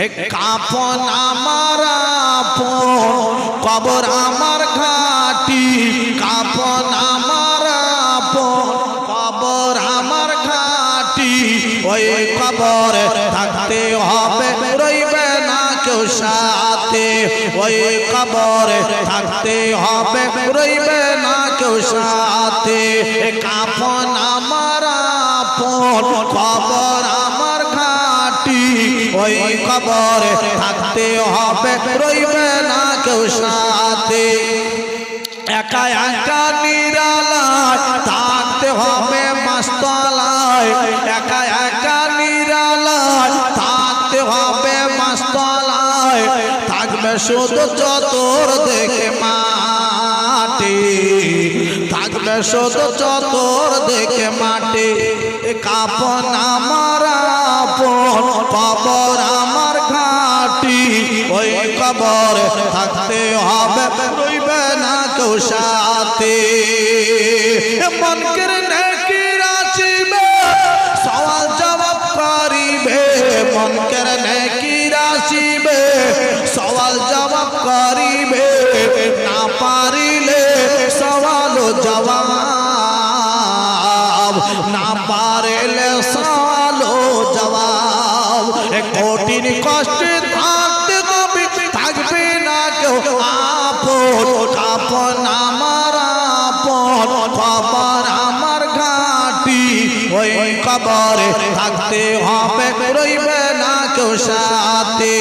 কাফন আমার আপন কবর আমার ঘাটি কাফন আমার আপন কবর আমার ঘাটি ওই কবরে থাকতে হবে রইবে না কেউ সাথে ওই কবরে থাকতে হবে রইবে না কেউ সাথে কাফন আমার আপন কবর আমার ঘাটি ওই কবরে থাকতে হবে রইবে না কেউ সাথে একা একা নিরালায় থাকতে হবে মাস্তলায় একা একা নিরালায় থাকতে হবে মাস্তলায় থাকবে শুধু চতুর দেখে মাটি থাকবে শুধু চতুর দেখে মাটি কাফন আমার আপন কবর আমার ঘাটি ওই কবরে থাকতে হবে রইবে না কেউ সাথে মনকের নেকি রাশিবে সওয়াল জবাব করিবে মনকের নেকি রাশিবে সওয়াল জবাব করিবে না পারিলে সওয়াল জবাব না পারিলে সওয়াল জবাব কঠিন কষ্টে থাকতে হবে থাকবে না কেউ আপন কাফন আমার আপন কবর আমার ঘাটি ওই কবরে থাকতে হবে রইবে না কেউ সাথে।